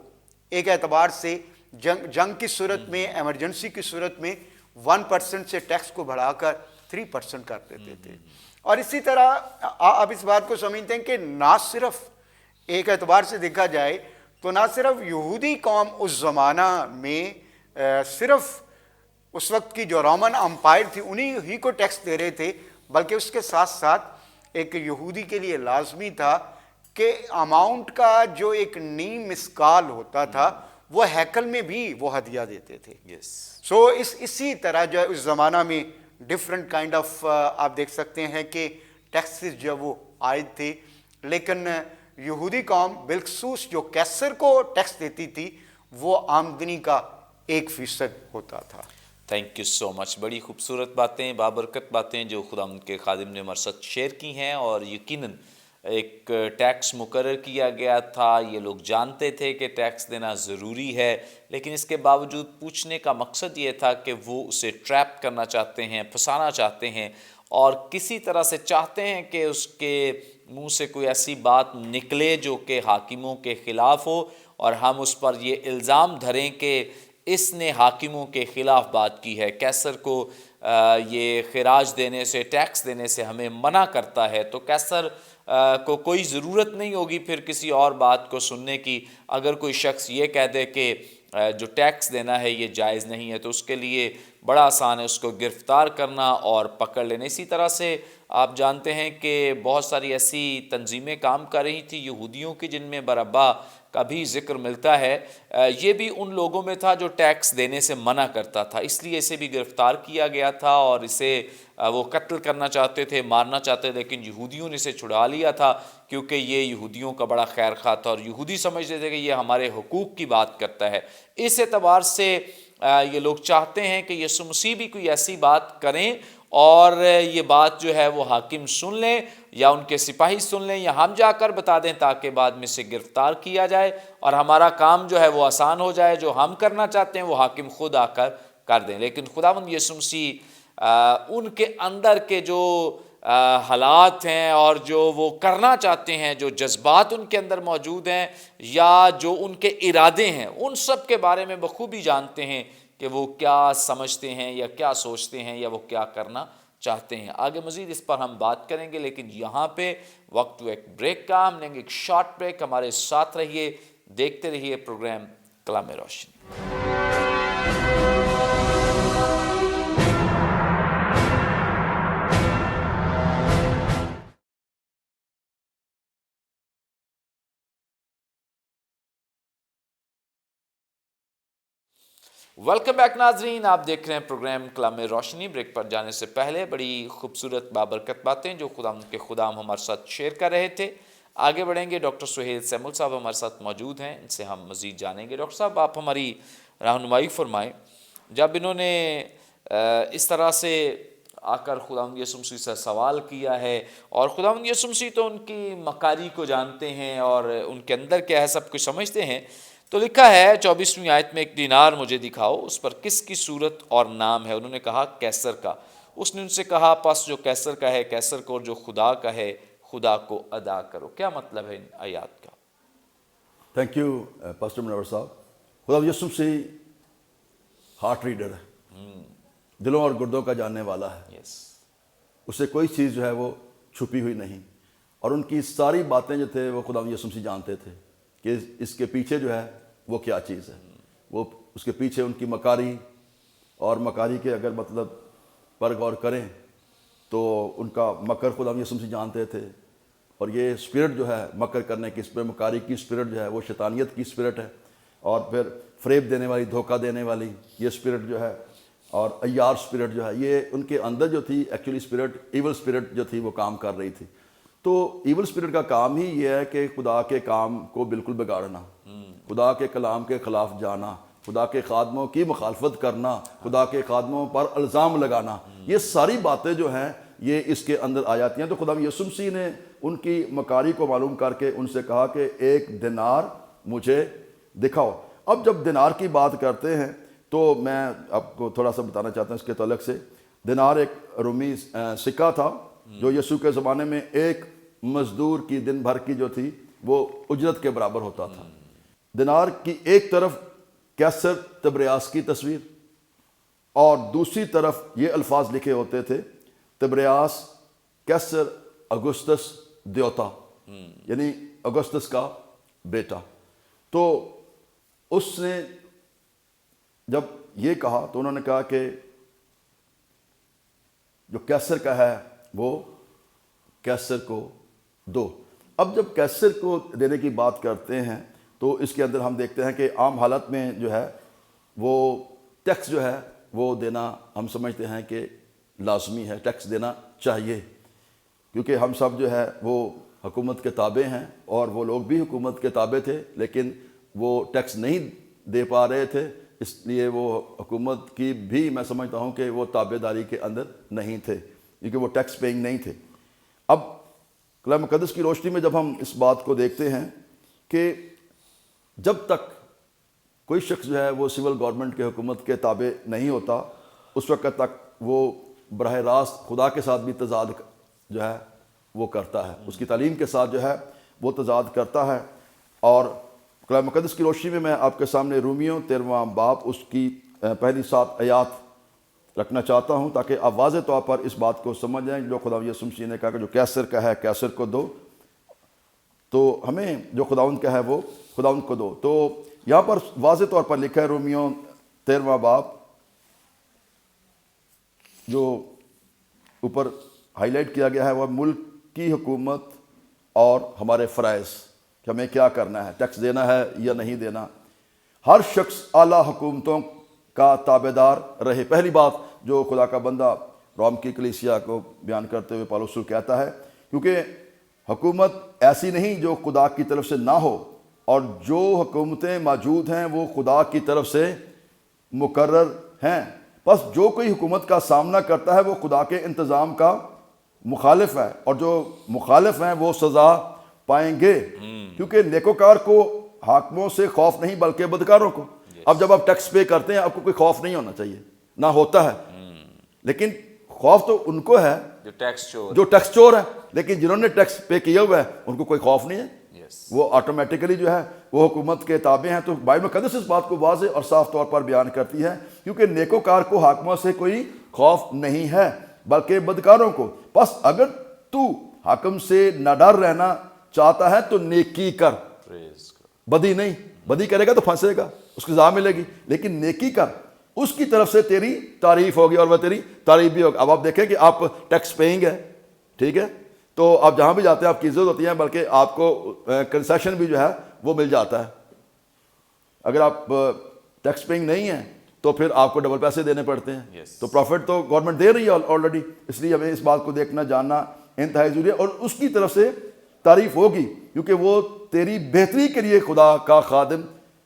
ایک اعتبار سے جنگ کی صورت میں, ایمرجنسی کی صورت میں 1% سے ٹیکس کو بڑھا کر 3% کر دیتے تھے. اور اسی طرح آپ اس بات کو سمجھتے ہیں کہ نہ صرف ایک اعتبار سے دیکھا جائے تو نہ صرف یہودی قوم اس زمانہ میں صرف اس وقت کی جو رومن امپائر تھی انہی ہی کو ٹیکس دے رہے تھے، بلکہ اس کے ساتھ ساتھ ایک یہودی کے لیے لازمی تھا کہ اماؤنٹ کا جو ایک نیم مسکال ہوتا تھا وہ ہیکل میں بھی وہ ہدیہ دیتے تھے. سو اسی طرح جو ہے اس زمانہ میں ڈفرنٹ کائنڈ آف آپ دیکھ سکتے ہیں کہ ٹیکسز جو وہ عائد تھے، لیکن یہودی قوم بالخصوص جو کیسر کو ٹیکس دیتی تھی وہ آمدنی کا 1% ہوتا تھا. Thank you so much. بڑی خوبصورت باتیں، بابرکت باتیں جو خدا ان کے خادم نے ہمارے ساتھ شیئر کی ہیں. اور یقیناً ایک ٹیکس مقرر کیا گیا تھا، یہ لوگ جانتے تھے کہ ٹیکس دینا ضروری ہے، لیکن اس کے باوجود پوچھنے کا مقصد یہ تھا کہ وہ اسے ٹریپ کرنا چاہتے ہیں، پھنسانا چاہتے ہیں، اور کسی طرح سے چاہتے ہیں کہ اس کے منہ سے کوئی ایسی بات نکلے جو کہ حاکموں کے خلاف ہو، اور ہم اس پر یہ الزام دھریں کہ اس نے حاکموں کے خلاف بات کی ہے، کیسر کو یہ خراج دینے سے، ٹیکس دینے سے ہمیں منع کرتا ہے. تو کیسر کو کوئی ضرورت نہیں ہوگی پھر کسی اور بات کو سننے کی. اگر کوئی شخص یہ کہہ دے کہ جو ٹیکس دینا ہے یہ جائز نہیں ہے تو اس کے لیے بڑا آسان ہے اس کو گرفتار کرنا اور پکڑ لینا. اسی طرح سے آپ جانتے ہیں کہ بہت ساری ایسی تنظیمیں کام کر رہی تھی یہودیوں کی جن میں برابا کا بھی ذکر ملتا ہے. یہ بھی ان لوگوں میں تھا جو ٹیکس دینے سے منع کرتا تھا، اس لیے اسے بھی گرفتار کیا گیا تھا اور اسے وہ قتل کرنا چاہتے تھے، مارنا چاہتے تھے، لیکن یہودیوں نے اسے چھڑا لیا تھا کیونکہ یہ یہودیوں کا بڑا خیر خواہ تھا اور یہودی سمجھتے تھے کہ یہ ہمارے حقوق کی بات کرتا ہے. اس اعتبار سے یہ لوگ چاہتے ہیں کہ یسوع مسیح بھی کوئی ایسی بات کریں اور یہ بات جو ہے وہ حاکم سن لیں یا ان کے سپاہی سن لیں یا ہم جا کر بتا دیں تاکہ بعد میں سے گرفتار کیا جائے اور ہمارا کام جو ہے وہ آسان ہو جائے. جو ہم کرنا چاہتے ہیں وہ حاکم خود آ کر دیں. لیکن خداوند یسوع مسیح ان کے اندر کے جو حالات ہیں اور جو وہ کرنا چاہتے ہیں، جو جذبات ان کے اندر موجود ہیں یا جو ان کے ارادے ہیں، ان سب کے بارے میں بخوبی جانتے ہیں کہ وہ کیا سمجھتے ہیں یا کیا سوچتے ہیں یا وہ کیا کرنا چاہتے ہیں. آگے مزید اس پر ہم بات کریں گے، لیکن یہاں پہ وقت ایک بریک کا، ہم لیں گے ایک شارٹ بریک. ہمارے ساتھ رہیے، دیکھتے رہیے پروگرام کلام روشنی. ویلکم بیک ناظرین، آپ دیکھ رہے ہیں پروگرام کلام روشنی. بریک پر جانے سے پہلے بڑی خوبصورت بابرکت باتیں جو خدا کے خدام ہمارے ساتھ شیئر کر رہے تھے. آگے بڑھیں گے. ڈاکٹر سہیل سیمل صاحب ہمارے ساتھ موجود ہیں، ان سے ہم مزید جانیں گے. ڈاکٹر صاحب، آپ ہماری رہنمائی فرمائیں. جب انہوں نے اس طرح سے آ کر خداوند یسوع مسیح سے سوال کیا ہے اور خداوند یسوع مسیح تو ان کی مکاری کو جانتے ہیں اور ان کے اندر کیا ہے سب کچھ سمجھتے ہیں، تو لکھا ہے 24ویں آیت میں، ایک دینار مجھے دکھاؤ، اس پر کس کی صورت اور نام ہے؟ انہوں نے کہا کیسر کا. اس نے ان سے کہا پس جو کیسر کا ہے کیسر کو اور جو خدا کا ہے خدا کو ادا کرو. کیا مطلب ہے ان آیات کا؟ تھینک یو پاسٹر منور صاحب. خدا یسوع مسیح ہارٹ ریڈر ہے، دلوں اور گردوں کا جاننے والا ہے. اسے کوئی چیز جو ہے وہ چھپی ہوئی نہیں، اور ان کی ساری باتیں جو تھے وہ خدا یسوع مسیح جانتے تھے کہ اس کے پیچھے جو ہے وہ کیا چیز ہے. وہ اس کے پیچھے ان کی مکاری، اور مکاری کے اگر مطلب پر غور کریں تو ان کا مکر خدا یسوع مسیح جانتے تھے. اور یہ اسپرٹ جو ہے مکر کرنے کی، مکاری کی اسپرٹ جو ہے وہ شیطانیت کی اسپرٹ ہے، اور پھر فریب دینے والی، دھوکہ دینے والی یہ اسپرٹ جو ہے، اور عیار اسپرٹ جو ہے، یہ ان کے اندر جو تھی ایکچولی اسپرٹ، ایول اسپرٹ جو تھی وہ کام کر رہی تھی. تو ایول اسپرٹ کا کام ہی یہ ہے کہ خدا کے کام کو بالکل بگاڑنا، خدا کے کلام کے خلاف جانا، خدا کے خادموں کی مخالفت کرنا، خدا کے خادموں پر الزام لگانا. یہ ساری باتیں جو ہیں یہ اس کے اندر آ جاتی ہیں. تو خدا یسوع مسیح نے ان کی مکاری کو معلوم کر کے ان سے کہا کہ ایک دینار مجھے دکھاؤ. اب جب دینار کی بات کرتے ہیں تو میں آپ کو تھوڑا سا بتانا چاہتا ہوں اس کے تعلق سے. دینار ایک رومی سکہ تھا جو یسوع کے زمانے میں ایک مزدور کی دن بھر کی جو تھی وہ اجرت کے برابر ہوتا تھا. دینار کی ایک طرف کیسر تبریاس کی تصویر اور دوسری طرف یہ الفاظ لکھے ہوتے تھے تبریاس کیسر اگسطس دیوتا، یعنی اگسطس کا بیٹا. تو اس نے جب یہ کہا تو انہوں نے کہا کہ جو کیسر کا ہے وہ کیسر کو دو۔ اب جب کیسر کو دینے کی بات کرتے ہیں تو اس کے اندر ہم دیکھتے ہیں کہ عام حالت میں جو ہے وہ ٹیکس جو ہے وہ دینا ہم سمجھتے ہیں کہ لازمی ہے، ٹیکس دینا چاہیے، کیونکہ ہم سب جو ہے وہ حکومت کے تابع ہیں، اور وہ لوگ بھی حکومت کے تابع تھے لیکن وہ ٹیکس نہیں دے پا رہے تھے، اس لیے وہ حکومت کی بھی میں سمجھتا ہوں کہ وہ تابع داری کے اندر نہیں تھے، کیونکہ وہ ٹیکس پیئنگ نہیں تھے۔ اب کلام مقدس کی روشنی میں جب ہم اس بات کو دیکھتے ہیں کہ جب تک کوئی شخص جو ہے وہ سول گورنمنٹ کے حکومت کے تابع نہیں ہوتا، اس وقت تک وہ براہ راست خدا کے ساتھ بھی تضاد جو ہے وہ کرتا ہے، اس کی تعلیم کے ساتھ جو ہے وہ تضاد کرتا ہے۔ اور کلام مقدس کی روشنی میں آپ کے سامنے رومیوں 13واں باب اس کی پہلی 7 آیات رکھنا چاہتا ہوں تاکہ آپ واضح طور پر اس بات کو سمجھ جائیں جو خدا یسوع مسیح نے کہا کہ جو کیسر کا ہے کیسر کو دو، تو ہمیں جو خداوند کا ہے وہ خداوند کو دو۔ تو یہاں پر واضح طور پر لکھا ہے رومیوں 13واں باب، جو اوپر ہائی لائٹ کیا گیا ہے وہ ملک کی حکومت اور ہمارے فرائض، کہ ہمیں کیا کرنا ہے، ٹیکس دینا ہے یا نہیں دینا۔ ہر شخص اعلیٰ حکومتوں کا تابع دار رہے۔ پہلی بات جو خدا کا بندہ روم کی کلیسیا کو بیان کرتے ہوئے پالوس رسول کہتا ہے، کیونکہ حکومت ایسی نہیں جو خدا کی طرف سے نہ ہو، اور جو حکومتیں موجود ہیں وہ خدا کی طرف سے مقرر ہیں، بس جو کوئی حکومت کا سامنا کرتا ہے وہ خدا کے انتظام کا مخالف ہے، اور جو مخالف ہیں وہ سزا پائیں گے، کیونکہ نیکوکار کو حاکموں سے خوف نہیں بلکہ بدکاروں کو۔ اب جب آپ ٹیکس پے کرتے ہیں آپ کو کوئی خوف نہیں ہونا چاہیے، نہ ہوتا ہے، لیکن خوف تو ان کو ہے جو ٹیکس چور ہے، لیکن جنہوں نے ٹیکس پے کیا ہوا ہے ان کو کوئی خوف نہیں ہے، وہ آٹومیٹیکلی جو ہے وہ حکومت کے تابع ہیں۔ تو بائبل مقدس اس بات کو واضح اور صاف طور پر بیان کرتی ہے، کیونکہ نیکوکار کو حاکموں سے کوئی خوف نہیں ہے بلکہ بدکاروں کو۔ بس اگر تو حاکم سے نہ ڈر رہنا چاہتا ہے تو نیکی کر، بدی نہیں، بدی کرے گا تو پھنسے گا، اس کی سزا ملے گی، لیکن نیکی کر، اس کی طرف سے تیری تعریف ہوگی اور وہ تیری تعریف بھی ہوگی۔ اب آپ دیکھیں کہ آپ ٹیکس پیئنگ ہے، ٹھیک ہے، تو آپ جہاں بھی جاتے ہیں آپ کی عزت ہوتی ہے، بلکہ آپ کو کنسیشن بھی جو ہے وہ مل جاتا ہے۔ اگر آپ ٹیکس پیئنگ نہیں ہیں تو پھر آپ کو ڈبل پیسے دینے پڑتے ہیں، تو پروفٹ تو گورنمنٹ دے رہی ہے آلریڈی، اس لیے ہمیں اس بات کو دیکھنا جاننا انتہائی ضروری ہے، اور اس کی طرف سے تعریف ہوگی کیونکہ وہ تیری بہتری کے لیے خدا کا خادم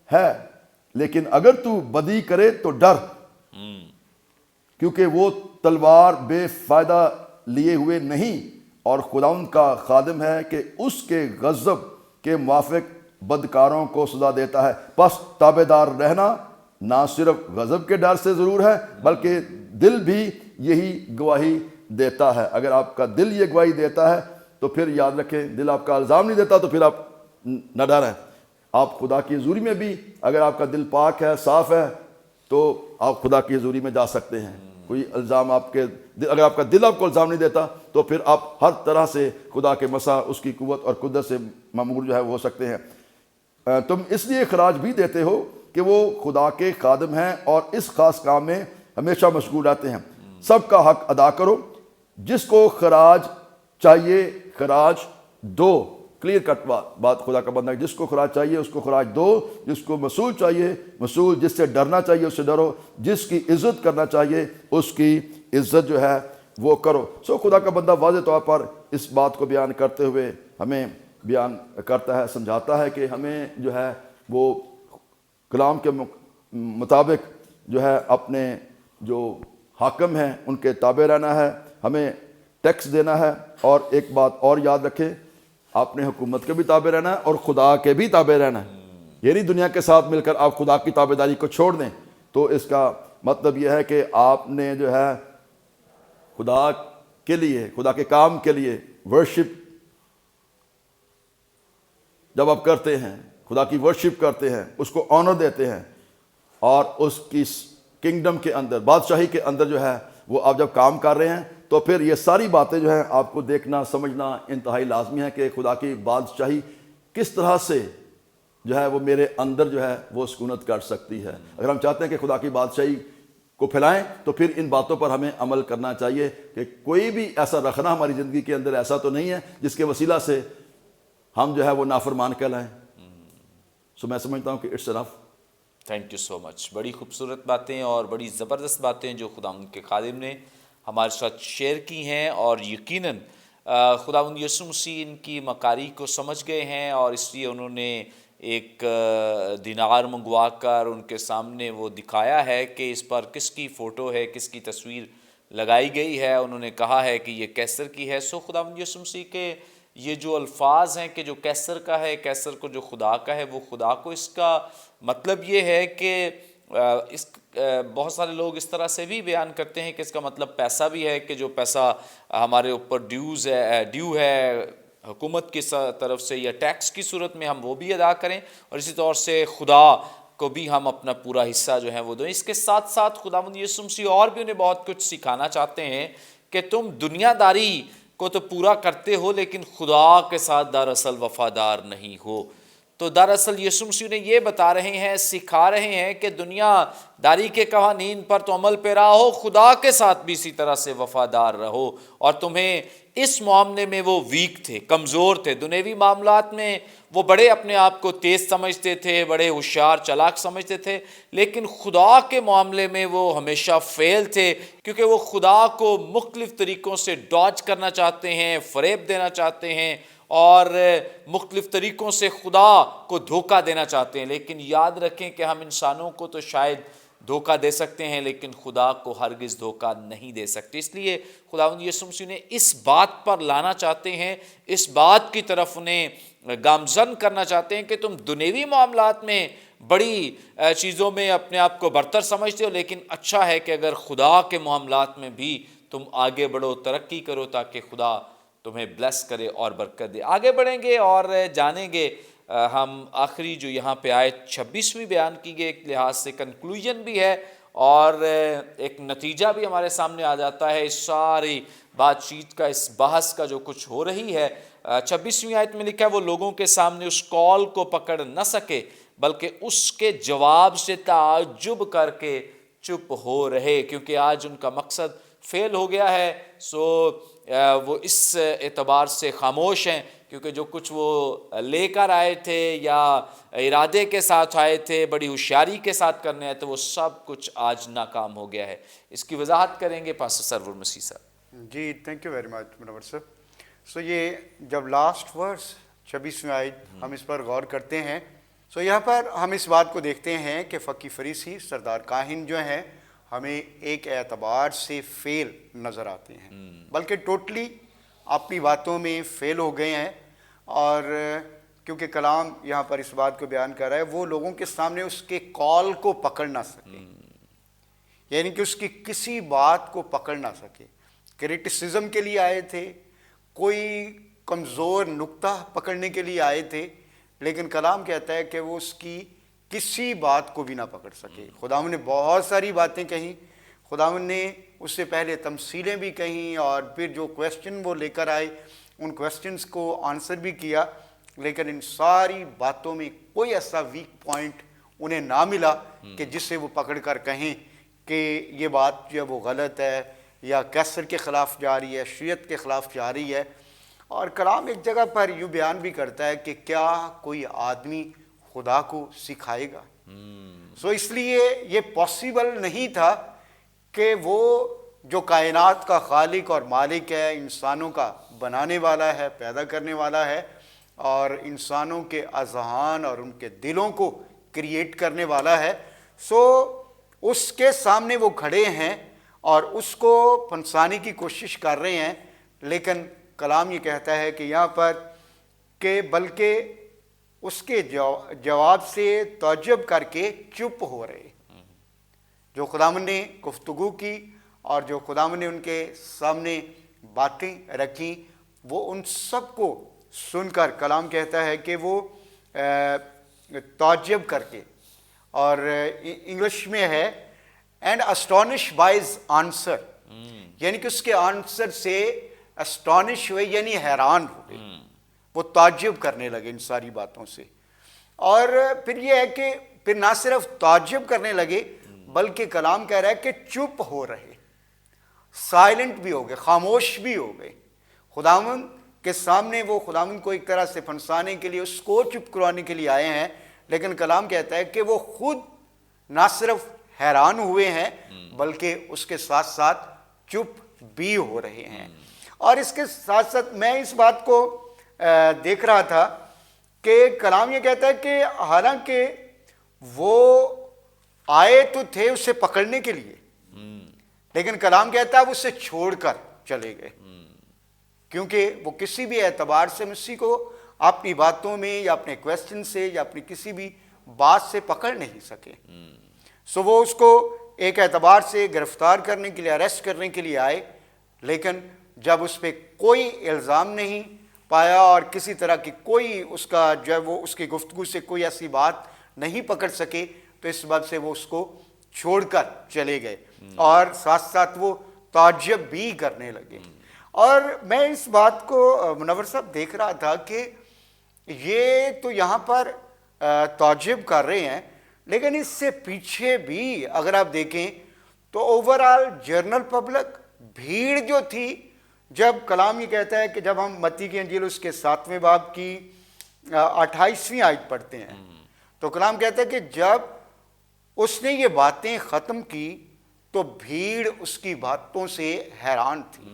ہے۔ لیکن اگر تو بدی کرے تو ڈر، کیونکہ وہ تلوار بے فائدہ لیے ہوئے نہیں اور خداوند کا خادم ہے کہ اس کے غضب کے موافق بدکاروں کو سزا دیتا ہے۔ بس تابع دار رہنا نہ صرف غضب کے ڈر سے ضرور ہے بلکہ دل بھی یہی گواہی دیتا ہے۔ اگر آپ کا دل یہ گواہی دیتا ہے تو پھر یاد رکھیں، دل آپ کا الزام نہیں دیتا تو پھر آپ نہ ڈریں۔ آپ خدا کی حضوری میں بھی اگر آپ کا دل پاک ہے، صاف ہے، تو آپ خدا کی حضوری میں جا سکتے ہیں۔ کوئی الزام آپ کے اگر آپ کا دل آپ کو الزام نہیں دیتا تو پھر آپ ہر طرح سے خدا کے مسا، اس کی قوت اور قدرت سے معمور جو ہے وہ ہو سکتے ہیں۔ تم اس لیے خراج بھی دیتے ہو کہ وہ خدا کے خادم ہیں اور اس خاص کام میں ہمیشہ مشغول رہتے ہیں۔ سب کا حق ادا کرو، جس کو خراج چاہیے خراج دو۔ کلیئر کٹ بات خدا کا بندہ، جس کو خراج چاہیے اس کو خراج دو، جس کو مصول چاہیے مصول، جس سے ڈرنا چاہیے اس سے ڈرو، جس کی عزت کرنا چاہیے اس کی عزت جو ہے وہ کرو۔ خدا کا بندہ واضح طور پر اس بات کو بیان کرتے ہوئے ہمیں بیان کرتا ہے، سمجھاتا ہے کہ ہمیں جو ہے وہ کلام کے مطابق جو ہے اپنے جو حاکم ہیں ان کے تابع رہنا ہے، ہمیں ٹیکس دینا ہے، اور ایک بات اور یاد رکھیں، آپ نے حکومت کے بھی تابع رہنا ہے اور خدا کے بھی تابع رہنا ہے۔ یہ نہیں دنیا کے ساتھ مل کر آپ خدا کی تابع داری کو چھوڑ دیں، تو اس کا مطلب یہ ہے کہ آپ نے جو ہے خدا کے لیے، خدا کے کام کے لیے ورشپ جب آپ کرتے ہیں، خدا کی ورشپ کرتے ہیں، اس کو آنر دیتے ہیں، اور اس کی کنگڈم کے اندر، بادشاہی کے اندر جو ہے وہ آپ جب کام کر رہے ہیں، تو پھر یہ ساری باتیں جو ہیں آپ کو دیکھنا سمجھنا انتہائی لازمی ہے کہ خدا کی بادشاہی کس طرح سے جو ہے وہ میرے اندر جو ہے وہ سکونت کر سکتی ہے۔ اگر ہم چاہتے ہیں کہ خدا کی بادشاہی کو پھیلائیں تو پھر ان باتوں پر ہمیں عمل کرنا چاہیے کہ کوئی بھی ایسا رکھنا ہماری زندگی کے اندر ایسا تو نہیں ہے جس کے وسیلہ سے ہم جو ہے وہ نافرمان کہلائیں۔ میں سمجھتا ہوں کہ it's enough. Thank you so much. بڑی خوبصورت باتیں اور بڑی زبردست باتیں جو خداوند کے خادم نے ہمارے ساتھ شیئر کی ہیں، اور یقیناً خداوند یسوع مسیح ان کی مکاری کو سمجھ گئے ہیں، اور اس لیے انہوں نے ایک دینار منگوا کر ان کے سامنے وہ دکھایا ہے کہ اس پر کس کی فوٹو ہے، کس کی تصویر لگائی گئی ہے۔ انہوں نے کہا ہے کہ یہ کیسر کی ہے۔ خداوند یسوع مسیح کے یہ جو الفاظ ہیں کہ جو کیسر کا ہے، کیسر کو جو خدا کا ہے وہ خدا کو، اس کا مطلب یہ ہے کہ بہت سارے لوگ اس طرح سے بھی بیان کرتے ہیں کہ اس کا مطلب پیسہ بھی ہے، کہ جو پیسہ ہمارے اوپر ڈیو ہے حکومت کی طرف سے یا ٹیکس کی صورت میں، ہم وہ بھی ادا کریں، اور اسی طور سے خدا کو بھی ہم اپنا پورا حصہ جو ہے وہ دیں۔ اس کے ساتھ ساتھ خداوند یسوع مسیح اور بھی انہیں بہت کچھ سکھانا چاہتے ہیں کہ تم دنیا داری کو تو پورا کرتے ہو لیکن خدا کے ساتھ دراصل وفادار نہیں ہو۔ تو دراصل یسوع مسیح نے یہ بتا رہے ہیں، سکھا رہے ہیں کہ دنیا داری کے قوانین پر تو عمل پیرا ہو، خدا کے ساتھ بھی اسی طرح سے وفادار رہو۔ اور تمہیں اس معاملے میں وہ ویک تھے، کمزور تھے، دنیوی معاملات میں وہ بڑے اپنے آپ کو تیز سمجھتے تھے، بڑے ہوشیار چالاک سمجھتے تھے، لیکن خدا کے معاملے میں وہ ہمیشہ فیل تھے، کیونکہ وہ خدا کو مختلف طریقوں سے ڈاج کرنا چاہتے ہیں، فریب دینا چاہتے ہیں، اور مختلف طریقوں سے خدا کو دھوکہ دینا چاہتے ہیں۔ لیکن یاد رکھیں کہ ہم انسانوں کو تو شاید دھوکہ دے سکتے ہیں لیکن خدا کو ہرگز دھوکہ نہیں دے سکتے۔ اس لیے خداوند یسوع مسیح نے اس بات پر لانا چاہتے ہیں، اس بات کی طرف انہیں گامزن کرنا چاہتے ہیں کہ تم دنیوی معاملات میں بڑی چیزوں میں اپنے آپ کو برتر سمجھتے ہو، لیکن اچھا ہے کہ اگر خدا کے معاملات میں بھی تم آگے بڑھو، ترقی کرو، تاکہ خدا تمہیں بلیس کرے اور برکت دے۔ آگے بڑھیں گے اور جانیں گے ہم آخری جو یہاں پہ آیت 26ویں بیان کی گئی، ایک لحاظ سے کنکلوژن بھی ہے اور ایک نتیجہ بھی ہمارے سامنے آ جاتا ہے اس ساری بات چیت کا، اس بحث کا جو کچھ ہو رہی ہے۔ 26ویں آیت میں لکھا ہے، وہ لوگوں کے سامنے اس کال کو پکڑ نہ سکے بلکہ اس کے جواب سے تعجب کر کے چپ ہو رہے، کیونکہ آج ان کا مقصد فیل ہو گیا ہے۔ وہ اس اعتبار سے خاموش ہیں کیونکہ جو کچھ وہ لے کر آئے تھے یا ارادے کے ساتھ آئے تھے، بڑی ہوشیاری کے ساتھ کرنے آئے تھے، وہ سب کچھ آج ناکام ہو گیا ہے۔ اس کی وضاحت کریں گے پاسٹر سرور مسیح صاحب۔ جی تھینک یو ویری مچ منور صاحب۔ یہ جب لاسٹ ورس 26ویں آیت ہم اس پر غور کرتے ہیں، یہاں پر ہم اس بات کو دیکھتے ہیں کہ فقی فریسی سردار کاہن جو ہیں ہمیں ایک اعتبار سے فیل نظر آتے ہیں، بلکہ ٹوٹلی اپنی باتوں میں فیل ہو گئے ہیں۔ اور کیونکہ کلام یہاں پر اس بات کو بیان کر رہا ہے، وہ لوگوں کے سامنے اس کے کال کو پکڑ نہ سکے، یعنی کہ اس کی کسی بات کو پکڑ نہ سکے۔ کریٹیسزم کے لیے آئے تھے، کوئی کمزور نقطہ پکڑنے کے لیے آئے تھے، لیکن کلام کہتا ہے کہ وہ اس کی کسی بات کو بھی نہ پکڑ سکے۔ خداوند نے بہت ساری باتیں کہیں، خداوند نے اس سے پہلے تمثیلیں بھی کہیں، اور پھر جو کویسچن وہ لے کر آئے ان کویسچنز کو آنسر بھی کیا، لیکن ان ساری باتوں میں کوئی ایسا ویک پوائنٹ انہیں نہ ملا کہ جس سے وہ پکڑ کر کہیں کہ یہ بات جو ہے وہ غلط ہے یا کیسر کے خلاف جا رہی ہے، شریعت کے خلاف جا رہی ہے۔ اور کلام ایک جگہ پر یوں بیان بھی کرتا ہے کہ کیا کوئی آدمی خدا کو سکھائے گا؟ اس لیے یہ پاسبل نہیں تھا کہ وہ جو کائنات کا خالق اور مالک ہے، انسانوں کا بنانے والا ہے، پیدا کرنے والا ہے، اور انسانوں کے اذہان اور ان کے دلوں کو کریٹ کرنے والا ہے، اس کے سامنے وہ کھڑے ہیں اور اس کو پھنسانے کی کوشش کر رہے ہیں۔ لیکن کلام یہ کہتا ہے کہ یہاں پر کہ بلکہ اس کے جواب سے تعجب کر کے چپ ہو رہے۔ جو خداوند نے گفتگو کی اور جو خداوند نے ان کے سامنے باتیں رکھی، وہ ان سب کو سن کر کلام کہتا ہے کہ وہ تعجب کر کے، اور انگلش میں ہے and astonished by his answer, یعنی کہ اس کے آنسر سے اسٹانش ہوئے، یعنی حیران ہوئے، وہ تعجب کرنے لگے ان ساری باتوں سے۔ اور پھر یہ ہے کہ پھر نہ صرف تعجب کرنے لگے بلکہ کلام کہہ رہا ہے کہ چپ ہو رہے، سائلنٹ بھی ہو گئے، خاموش بھی ہو گئے۔ خداوند کے سامنے وہ خداوند کو ایک طرح سے پھنسانے کے لیے، اس کو چپ کروانے کے لیے آئے ہیں، لیکن کلام کہتا ہے کہ وہ خود نہ صرف حیران ہوئے ہیں بلکہ اس کے ساتھ ساتھ چپ بھی ہو رہے ہیں۔ اور اس کے ساتھ ساتھ میں اس بات کو دیکھ رہا تھا کہ کلام یہ کہتا ہے کہ حالانکہ وہ آئے تو تھے اسے پکڑنے کے لیے، لیکن کلام کہتا ہے وہ اسے چھوڑ کر چلے گئے، کیونکہ وہ کسی بھی اعتبار سے مسیح کو اپنی باتوں میں یا اپنے کویسچن سے یا اپنی کسی بھی بات سے پکڑ نہیں سکے۔ سو وہ اس کو ایک اعتبار سے گرفتار کرنے کے لیے، اریسٹ کرنے کے لیے آئے، لیکن جب اس پہ کوئی الزام نہیں پایا اور کسی طرح کی کوئی اس کا جو ہے وہ اس کی گفتگو سے کوئی ایسی بات نہیں پکڑ سکے، تو اس بات سے وہ اس کو چھوڑ کر چلے گئے اور ساتھ ساتھ وہ تعجب بھی کرنے لگے۔ اور میں اس بات کو منور صاحب دیکھ رہا تھا کہ یہ تو یہاں پر تعجب کر رہے ہیں، لیکن اس سے پیچھے بھی اگر آپ دیکھیں تو اوورآل جنرل پبلک، بھیڑ جو تھی، جب کلام یہ کہتا ہے کہ جب ہم متی کی انجیل اس کے 7ویں باب کی 28ویں آیت پڑھتے ہیں تو کلام کہتا ہے کہ جب اس نے یہ باتیں ختم کی تو بھیڑ اس کی باتوں سے حیران تھی۔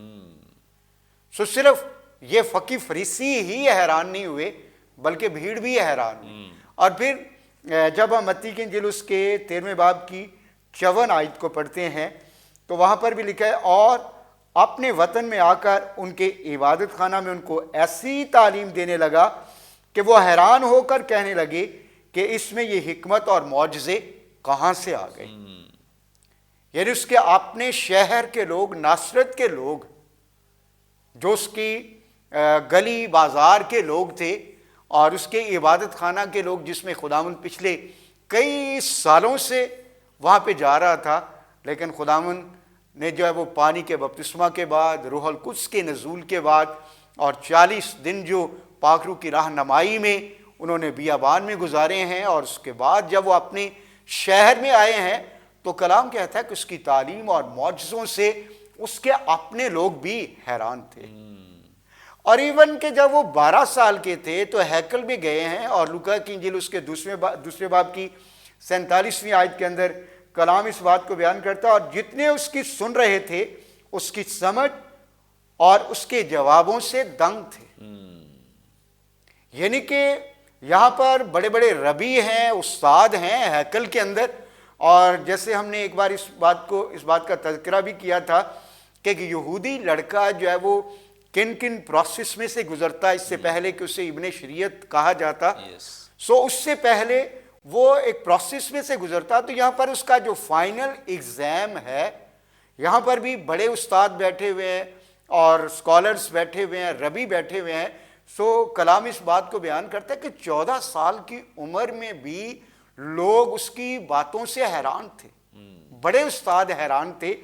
سو صرف یہ فقی فریسی ہی حیران نہیں ہوئے بلکہ بھیڑ بھی حیران ہوئی۔ اور پھر جب ہم متی کی انجیل اس کے 13ویں باب کی 54 آیت کو پڑھتے ہیں تو وہاں پر بھی لکھا ہے، اور اپنے وطن میں آ کر ان کے عبادت خانہ میں ان کو ایسی تعلیم دینے لگا کہ وہ حیران ہو کر کہنے لگے کہ اس میں یہ حکمت اور معجزے کہاں سے آ گئے۔ یعنی اس کے اپنے شہر کے لوگ، ناصرت کے لوگ، جو اس کی گلی بازار کے لوگ تھے اور اس کے عبادت خانہ کے لوگ، جس میں خداوند پچھلے کئی سالوں سے وہاں پہ جا رہا تھا، لیکن خداوند نے جو ہے وہ پانی کے بپتسمہ کے بعد، روح القدس کے نزول کے بعد اور 40 دن جو پاک روح کی رہنمائی میں انہوں نے بیابان میں گزارے ہیں، اور اس کے بعد جب وہ اپنے شہر میں آئے ہیں تو کلام کہتا ہے کہ اس کی تعلیم اور معجزوں سے اس کے اپنے لوگ بھی حیران تھے۔ اور ایون کہ جب وہ 12 سال کے تھے تو ہیکل میں گئے ہیں، اور لوکا کی انجیل اس کے دوسرے باب کی 47ویں آیت کے اندر کلام اس بات کو بیان کرتا ہے، اور جتنے اس کی سن رہے تھے اس کی سمجھ اور اس کے جوابوں سے دنگ تھے۔ یعنی کہ یہاں پر بڑے بڑے ربی ہیں، استاد ہیں ہیکل کے اندر، اور جیسے ہم نے ایک بار اس بات کا تذکرہ بھی کیا تھا کہ ایک یہودی لڑکا جو ہے وہ کن کن پروسیس میں سے گزرتا ہے اس سے پہلے کہ اسے ابن شریعت کہا جاتا، سو اس سے پہلے وہ ایک پروسیس میں سے گزرتا۔ تو یہاں پر اس کا جو فائنل ایگزام ہے، یہاں پر بھی بڑے استاد بیٹھے ہوئے ہیں اور اسکالرز بیٹھے ہوئے ہیں، ربی بیٹھے ہوئے ہیں۔ سو کلام اس بات کو بیان کرتا ہے کہ 14 سال کی عمر میں بھی لوگ اس کی باتوں سے حیران تھے، بڑے استاد حیران تھے۔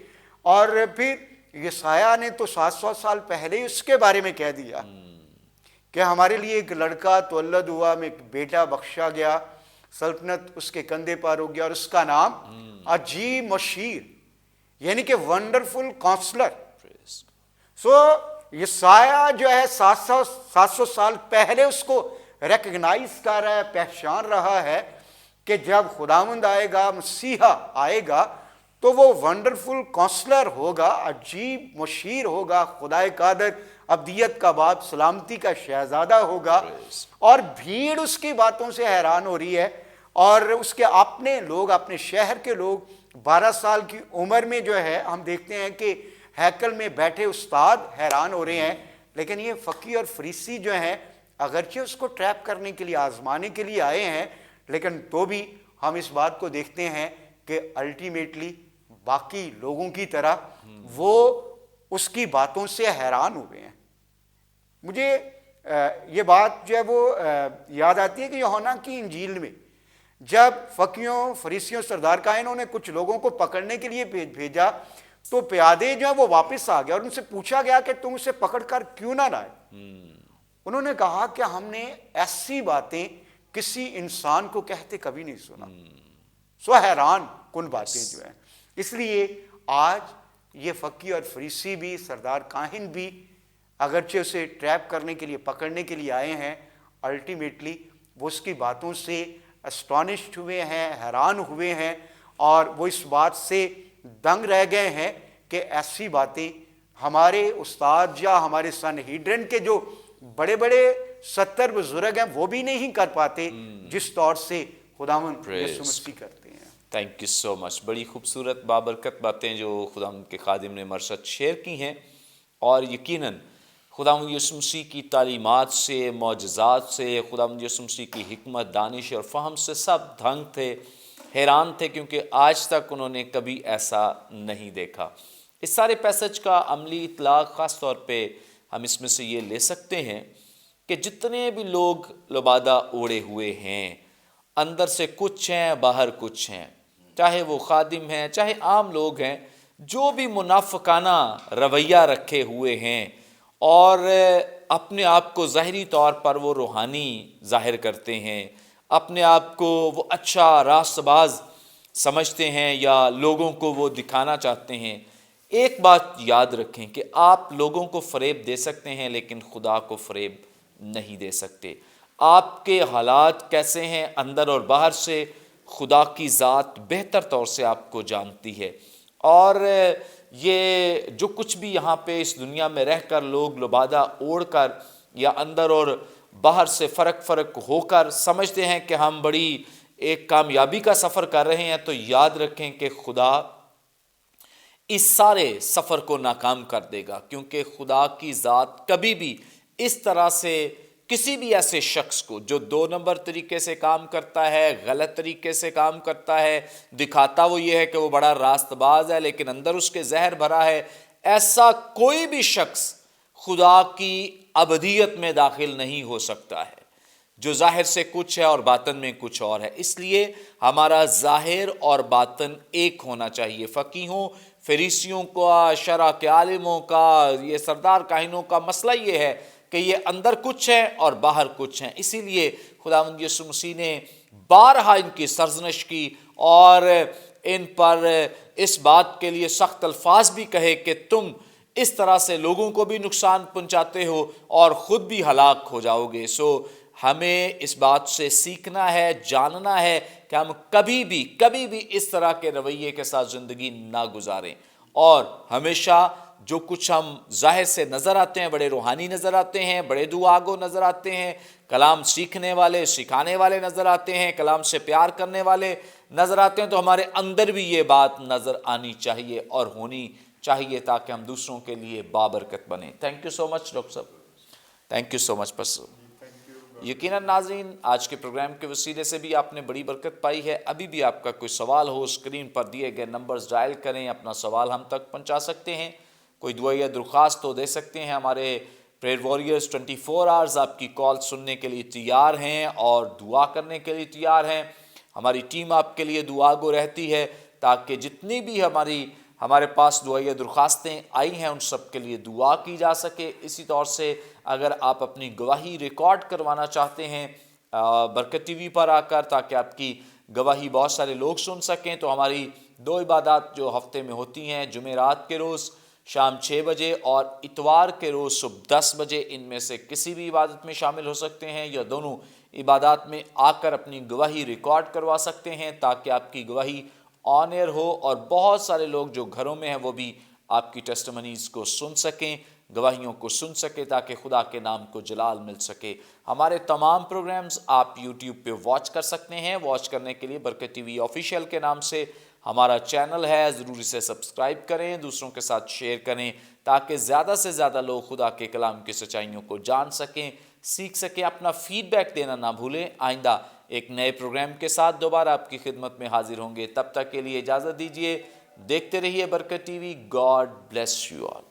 اور پھر یسایہ نے تو 700 سال پہلے ہی اس کے بارے میں کہہ دیا کہ ہمارے لیے ایک لڑکا تولد ہوا، میں ایک بیٹا بخشا گیا، سلطنت اس کے کندھے پر ہو گیا، اور اس کا نام عجیب مشیر، یعنی کہ ونڈرفل کاؤنسلر۔ سو یسایہ جو ہے 700 سال پہلے اس کو ریکگنائز کر رہا ہے، پہچان رہا ہے کہ جب خداوند آئے گا، مسیحا آئے گا تو وہ ونڈرفل کاؤنسلر ہوگا، عجیب مشیر ہوگا، خدائے قادر، ابدیت کا باپ، سلامتی کا شہزادہ ہوگا۔ اور بھیڑ اس کی باتوں سے حیران ہو رہی ہے، اور اس کے اپنے لوگ، اپنے شہر کے لوگ 12 سال کی عمر میں جو ہے ہم دیکھتے ہیں کہ ہیکل میں بیٹھے استاد حیران ہو رہے ہیں، لیکن یہ فقی اور فریسی جو ہیں اگرچہ اس کو ٹریپ کرنے کے لیے، آزمانے کے لیے آئے ہیں، لیکن تو بھی ہم اس بات کو دیکھتے ہیں کہ الٹیمیٹلی باقی لوگوں کی طرح وہ اس کی باتوں سے حیران ہوئے ہیں۔ مجھے یہ بات جو ہے وہ یاد آتی ہے کہ یوحنا کی انجیل میں جب فقیوں، فریسیوں، سردار کاہنوں نے کچھ لوگوں کو پکڑنے کے لیے بھیجا تو پیادے جو ہے وہ واپس آ گیا، اور ان سے پوچھا گیا کہ تم اسے پکڑ کر کیوں نہ لائے؟ انہوں نے کہا کہ ہم نے ایسی باتیں کسی انسان کو کہتے کبھی نہیں سنا. سو حیران کن باتیں جو ہیں. اس لیے آج یہ فقی اور فریسی بھی، سردار کاہن بھی، اگرچہ اسے ٹریپ کرنے کے لیے، پکڑنے کے لیے آئے ہیں، الٹیمیٹلی وہ اس کی باتوں سے اسٹانشڈ ہوئے ہیں، حیران ہوئے ہیں، اور وہ اس بات سے دنگ رہ گئے ہیں کہ ایسی باتیں ہمارے استاد یا ہمارے سنہیڈرن کے جو بڑے بڑے 70 بزرگ ہیں وہ بھی نہیں کر پاتے جس طور سے خداوند یسوع مسیح کرتے ہیں. Thank you so much. بڑی خوبصورت بابرکت باتیں جو خداوند کے خادم نے ہمارے ساتھ شیئر کی ہیں، اور یقیناً خداوند یسوع مسیح کی تعلیمات سے، معجزات سے، خداوند یسوع مسیح کی حکمت، دانش اور فہم سے سب دھنگ تھے، حیران تھے، کیونکہ آج تک انہوں نے کبھی ایسا نہیں دیکھا. اس سارے پیسج کا عملی اطلاق خاص طور پہ ہم اس میں سے یہ لے سکتے ہیں کہ جتنے بھی لوگ لبادہ اوڑے ہوئے ہیں، اندر سے کچھ ہیں، باہر کچھ ہیں، چاہے وہ خادم ہیں، چاہے عام لوگ ہیں، جو بھی منافقانہ رویہ رکھے ہوئے ہیں اور اپنے آپ کو ظاہری طور پر وہ روحانی ظاہر کرتے ہیں، اپنے آپ کو وہ اچھا راست باز سمجھتے ہیں یا لوگوں کو وہ دکھانا چاہتے ہیں، ایک بات یاد رکھیں کہ آپ لوگوں کو فریب دے سکتے ہیں لیکن خدا کو فریب نہیں دے سکتے. آپ کے حالات کیسے ہیں اندر اور باہر سے خدا کی ذات بہتر طور سے آپ کو جانتی ہے. اور یہ جو کچھ بھی یہاں پہ اس دنیا میں رہ کر لوگ لبادہ اوڑھ کر یا اندر اور باہر سے فرق ہو کر سمجھتے ہیں کہ ہم بڑی ایک کامیابی کا سفر کر رہے ہیں، تو یاد رکھیں کہ خدا اس سارے سفر کو ناکام کر دے گا، کیونکہ خدا کی ذات کبھی بھی اس طرح سے کسی بھی ایسے شخص کو جو 2 نمبر طریقے سے کام کرتا ہے، غلط طریقے سے کام کرتا ہے، دکھاتا وہ یہ ہے کہ وہ بڑا راست باز ہے لیکن اندر اس کے زہر بھرا ہے، ایسا کوئی بھی شخص خدا کی ابدیت میں داخل نہیں ہو سکتا ہے، جو ظاہر سے کچھ ہے اور باطن میں کچھ اور ہے. اس لیے ہمارا ظاہر اور باطن ایک ہونا چاہیے. فقیہوں، فریسیوں کا، شرع کے عالموں کا، یہ سردار کاہنوں کا مسئلہ یہ ہے کہ یہ اندر کچھ ہے اور باہر کچھ ہیں. اسی لیے خداوند یسوع مسیح نے بارہا ان کی سرزنش کی اور ان پر اس بات کے لیے سخت الفاظ بھی کہے کہ تم اس طرح سے لوگوں کو بھی نقصان پہنچاتے ہو اور خود بھی ہلاک ہو جاؤ گے. سو ہمیں اس بات سے سیکھنا ہے، جاننا ہے کہ ہم کبھی بھی اس طرح کے رویے کے ساتھ زندگی نہ گزاریں، اور ہمیشہ جو کچھ ہم ظاہر سے نظر آتے ہیں، بڑے روحانی نظر آتے ہیں، بڑے دعاگو نظر آتے ہیں، کلام سیکھنے والے، سکھانے والے نظر آتے ہیں، کلام سے پیار کرنے والے نظر آتے ہیں، تو ہمارے اندر بھی یہ بات نظر آنی چاہیے اور ہونی چاہیے تاکہ ہم دوسروں کے لیے بابرکت بنیں. Thank you so much doctor صاحب. Thank you so much pastor. یقیناً ناظرین، آج کے پروگرام کے وسیلے سے بھی آپ نے بڑی برکت پائی ہے. ابھی بھی آپ کا کوئی سوال ہو، اسکرین پر دیے گئے نمبرز ڈائل کریں، اپنا سوال ہم تک پہنچا سکتے ہیں. کوئی دعا یا درخواست تو دے سکتے ہیں. ہمارے پریئر وارریئرز 24 آورز آپ کی کال سننے کے لیے تیار ہیں اور دعا کرنے کے لیے تیار ہیں. ہماری ٹیم آپ کے لیے دعا گو رہتی ہے تاکہ جتنی بھی ہمارے پاس دعا یا درخواستیں آئی ہیں ان سب کے لیے دعا کی جا سکے. اسی طور سے اگر آپ اپنی گواہی ریکارڈ کروانا چاہتے ہیں برکت ٹی وی پر آ کر تاکہ آپ کی گواہی بہت سارے لوگ سن سکیں، تو ہماری 2 عبادات جو ہفتے میں ہوتی ہیں، جمعرات کے روز شام 6 بجے اور اتوار کے روز صبح 10 بجے، ان میں سے کسی بھی عبادت میں شامل ہو سکتے ہیں یا دونوں عبادات میں آ کر اپنی گواہی ریکارڈ کروا سکتے ہیں تاکہ آپ کی گواہی آن ایئر ہو اور بہت سارے لوگ جو گھروں میں ہیں وہ بھی آپ کی ٹیسٹمنیز کو سن سکیں، گواہیوں کو سن سکیں تاکہ خدا کے نام کو جلال مل سکے. ہمارے تمام پروگرامز آپ یوٹیوب پہ واچ کر سکتے ہیں. واچ کرنے کے لیے برکت ٹی وی آفیشیل کے نام سے ہمارا چینل ہے، ضروری سے سبسکرائب کریں، دوسروں کے ساتھ شیئر کریں تاکہ زیادہ سے زیادہ لوگ خدا کے کلام کی سچائیوں کو جان سکیں، سیکھ سکیں. اپنا فیڈ بیک دینا نہ بھولیں. آئندہ ایک نئے پروگرام کے ساتھ دوبارہ آپ کی خدمت میں حاضر ہوں گے. تب تک کے لیے اجازت دیجیے. دیکھتے رہیے برکت T V. God bless you all.